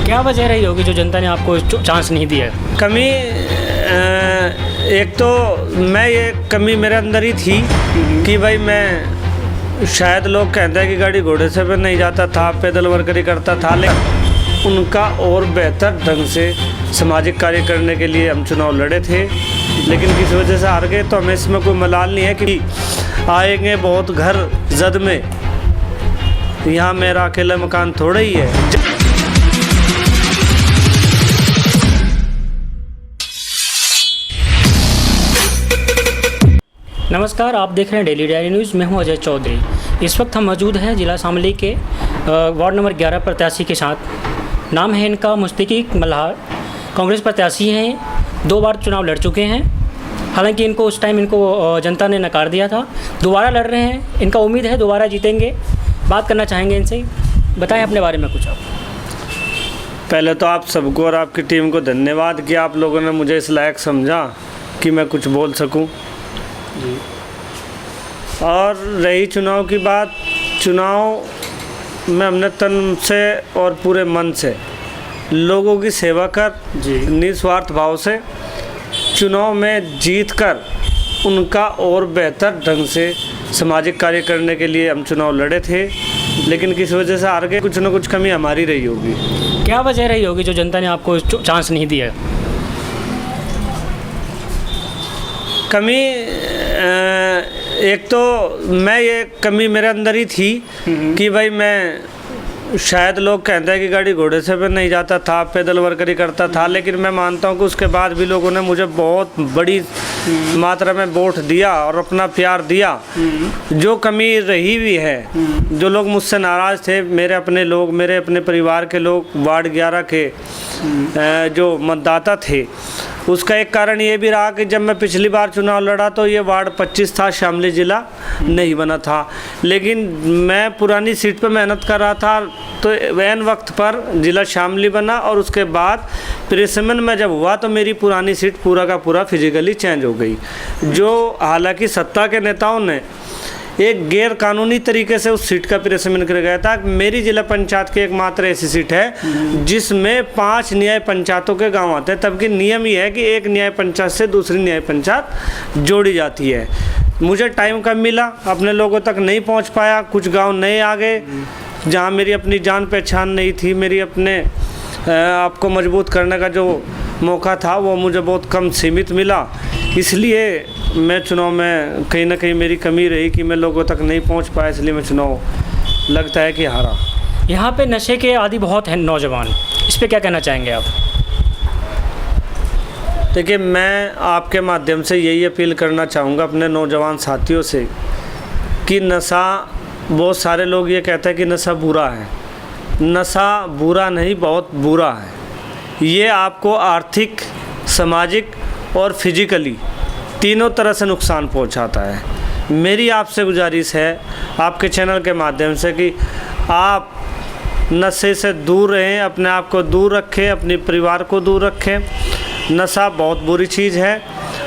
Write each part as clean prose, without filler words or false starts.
क्या वजह रही होगी जो जनता ने आपको चांस नहीं दिया? कमी एक तो ये कमी मेरे अंदर ही थी कि भाई मैं शायद लोग कहते हैं कि गाड़ी घोड़े से भी नहीं जाता था, पैदल वर्करी करता था, लेकिन उनका और बेहतर ढंग से सामाजिक कार्य करने के लिए हम चुनाव लड़े थे, लेकिन किसी वजह से हार गए। तो हमें इसमें कोई मलाल नहीं है कि आएंगे बहुत घर जद में, यहाँ मेरा अकेला मकान थोड़ा ही है। नमस्कार, आप देख रहे हैं डेली डायरी न्यूज़। मैं हूं अजय चौधरी। इस वक्त हम मौजूद हैं जिला शामली के वार्ड नंबर 11 प्रत्याशी के साथ। नाम है इनका मुश्ताक मल्हार। कांग्रेस प्रत्याशी हैं, 2 बार चुनाव लड़ चुके हैं। हालांकि इनको उस टाइम जनता ने नकार दिया था। दोबारा लड़ रहे हैं, इनका उम्मीद है दोबारा जीतेंगे। बात करना चाहेंगे इनसे। बताएं अपने बारे में कुछ आप। पहले तो आप सबको और आपकी टीम को धन्यवाद कि आप लोगों ने मुझे इस लायक समझा कि मैं कुछ बोल सकूं। और रही चुनाव की बात, चुनाव में हमने तन से और पूरे मन से लोगों की सेवा कर निस्वार्थ भाव से चुनाव में जीतकर उनका और बेहतर ढंग से सामाजिक कार्य करने के लिए हम चुनाव लड़े थे, लेकिन किसी वजह से हार गए। कुछ न कुछ कमी हमारी रही होगी। क्या वजह रही होगी जो जनता ने आपको चांस नहीं दिया? कमी एक तो ये कमी मेरे अंदर ही थी कि भाई मैं शायद लोग कहते हैं कि गाड़ी घोड़े से भी नहीं जाता था, पैदल वर्करी करता था, लेकिन मैं मानता हूँ कि उसके बाद भी लोगों ने मुझे बहुत बड़ी मात्रा में वोट दिया और अपना प्यार दिया। जो कमी रही भी है, जो लोग मुझसे नाराज़ थे, मेरे अपने परिवार के लोग, वार्ड 11 के जो मतदाता थे, उसका एक कारण ये भी रहा कि जब मैं पिछली बार चुनाव लड़ा तो ये वार्ड 25 था, शामली ज़िला नहीं बना था, लेकिन मैं पुरानी सीट पर मेहनत कर रहा था तो ऐन वक्त पर ज़िला शामली बना। और उसके बाद प्रेसमन में जब हुआ तो मेरी पुरानी सीट पूरा का पूरा फिजिकली चेंज हो गई, जो हालांकि सत्ता के नेताओं ने एक गैर कानूनी तरीके से उस सीट का प्रेसमन कर गया था। मेरी जिला पंचायत की एकमात्र ऐसी सीट है जिसमें 5 न्याय पंचायतों के गांव आते हैं, तबकि नियम ये है कि एक न्याय पंचायत से दूसरी न्याय पंचायत जोड़ी जाती है। मुझे टाइम कम मिला, अपने लोगों तक नहीं पहुंच पाया, कुछ गांव नए आ गए जहां मेरी अपनी जान पहचान नहीं थी, मेरी अपने आपको मजबूत करने का जो मौका था वो मुझे बहुत कम सीमित मिला। इसलिए मैं चुनाव में कहीं ना कहीं मेरी कमी रही कि मैं लोगों तक नहीं पहुंच पाया, इसलिए मैं चुनाव लगता है कि हारा। यहाँ पे नशे के आदी बहुत हैं नौजवान, इस पे क्या कहना चाहेंगे आप? देखिए, मैं आपके माध्यम से यही अपील करना चाहूँगा अपने नौजवान साथियों से कि नशा, बहुत सारे लोग ये कहते हैं कि नशा बुरा है। नशा बुरा नहीं, बहुत बुरा है। ये आपको आर्थिक, सामाजिक और फिजिकली तीनों तरह से नुकसान पहुंचाता है। मेरी आपसे गुजारिश है आपके चैनल के माध्यम से कि आप नशे से दूर रहें, अपने आप को दूर रखें, अपने परिवार को दूर रखें। नशा बहुत बुरी चीज़ है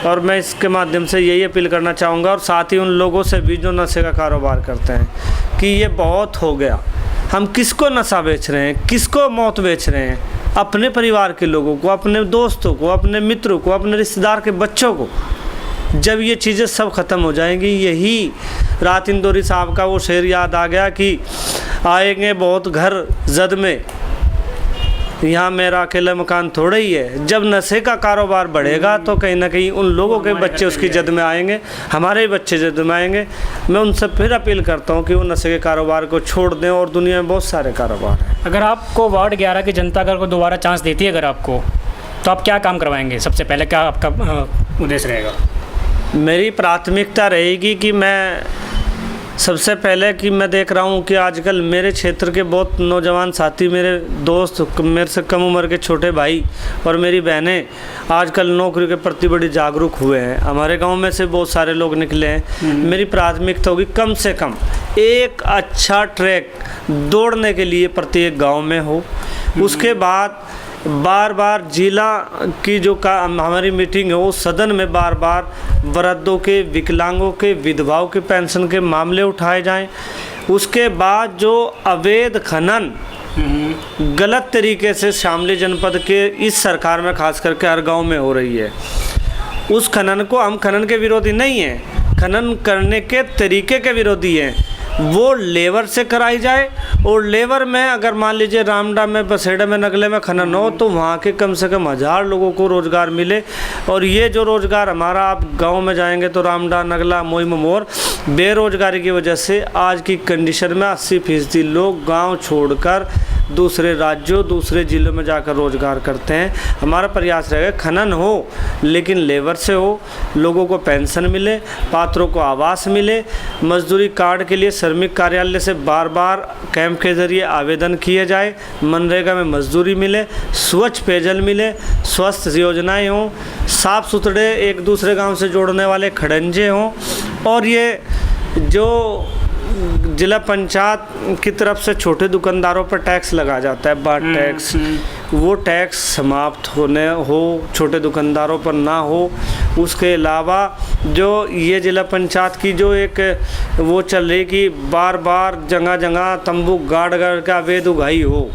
और मैं इसके माध्यम से यही अपील करना चाहूँगा, और साथ ही उन लोगों से भी जो नशे का कारोबार करते हैं, कि ये बहुत हो गया। हम किसको नशा बेच रहे हैं, किसको मौत बेच रहे हैं? अपने परिवार के लोगों को, अपने दोस्तों को, अपने मित्रों को, अपने रिश्तेदार के बच्चों को। जब ये चीज़ें सब ख़त्म हो जाएंगी, यही रात इंदौरी साहब का वो शेर याद आ गया कि आएंगे बहुत घर जद में, यहाँ मेरा अकेला मकान थोड़ा ही है। जब नशे का कारोबार बढ़ेगा तो कहीं ना कहीं उन लोगों के बच्चे उसकी जद में आएंगे, हमारे बच्चे जद में आएंगे। मैं उनसे फिर अपील करता हूँ कि वो नशे के कारोबार को छोड़ दें, और दुनिया में बहुत सारे कारोबार हैं। अगर आपको वार्ड 11 की जनता अगर दोबारा चांस देती है अगर आपको, तो आप क्या काम करवाएंगे? सबसे पहले क्या आपका उद्देश्य रहेगा? मेरी प्राथमिकता रहेगी कि मैं सबसे पहले कि मैं देख रहा हूँ कि आजकल मेरे क्षेत्र के बहुत नौजवान साथी, मेरे दोस्त, मेरे से कम उम्र के छोटे भाई और मेरी बहनें आजकल नौकरी के प्रति बड़ी जागरूक हुए हैं। हमारे गांव में से बहुत सारे लोग निकले हैं। मेरी प्राथमिकता होगी कम से कम एक अच्छा ट्रैक दौड़ने के लिए प्रत्येक गाँव में हो। उसके बाद बार बार जिला की जो हमारी मीटिंग है वो सदन में बार बार वृद्धों के, विकलांगों के, विधवाओं के पेंशन के मामले उठाए जाएं। उसके बाद जो अवैध खनन गलत तरीके से शामली जनपद के इस सरकार में खास करके हर गांव में हो रही है। उस खनन को, हम खनन के विरोधी नहीं हैं, खनन करने के तरीके के विरोधी हैं। वो लेबर से कराई जाए, और लेबर में अगर मान लीजिए रामडा में, बसेड़ा में, नगले में खनन हो तो वहाँ के कम से कम 1000 लोगों को रोज़गार मिले। और ये जो रोज़गार हमारा, आप गांव में जाएंगे तो रामडा, नगला, मोई ममोर, बेरोज़गारी की वजह से आज की कंडीशन में 80% लोग गांव छोड़कर दूसरे राज्यों, दूसरे ज़िलों में जाकर रोज़गार करते हैं। हमारा प्रयास रहेगा खनन हो लेकिन लेबर से हो, लोगों को पेंशन मिले, पात्रों को आवास मिले, मजदूरी कार्ड के लिए श्रमिक कार्यालय से बार बार कैंप के ज़रिए आवेदन किए जाए, मनरेगा में मजदूरी मिले, स्वच्छ पेयजल मिले, स्वस्थ योजनाएं हों, साफ़ सुथरे एक दूसरे गांव से जोड़ने वाले खड़ंजे हों। और ये जो जिला पंचायत की तरफ से छोटे दुकानदारों पर टैक्स लगा जाता है, बाट टैक्स, वो टैक्स समाप्त हो, छोटे दुकानदारों पर ना हो। उसके अलावा जो ये जिला पंचायत की जो एक वो चल रही कि बार बार जगह जगह तंबू गाड़ का अवैध उगाई हो,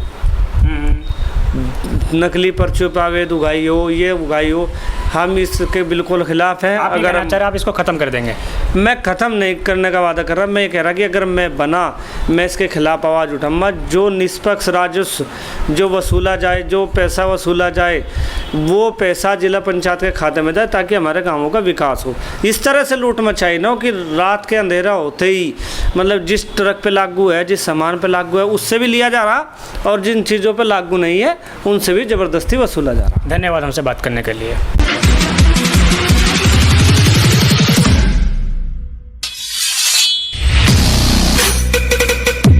नकली पर्चियों पर अवैध उगाई हो, ये उगाई हो, हम इसके बिल्कुल खिलाफ हैं। अगर आप इसको ख़त्म कर देंगे? मैं ख़त्म नहीं करने का वादा कर रहा, मैं ये कह रहा कि अगर मैं बना, मैं इसके खिलाफ आवाज़ उठाऊंगा। जो निष्पक्ष राजस्व जो वसूला जाए, जो पैसा वसूला जाए, वो पैसा जिला पंचायत के खाते में जाए ताकि हमारे गाँवों का विकास हो। इस तरह से लूट मचाई ना हो कि रात के अंधेरा होते ही, मतलब जिस ट्रक पे लागू है, जिस सामान पे लागू है, उससे भी लिया जा रहा, और जिन चीज़ों पे लागू नहीं है उनसे भी ज़बरदस्ती वसूला जा रहा। धन्यवाद हमसे बात करने के लिए।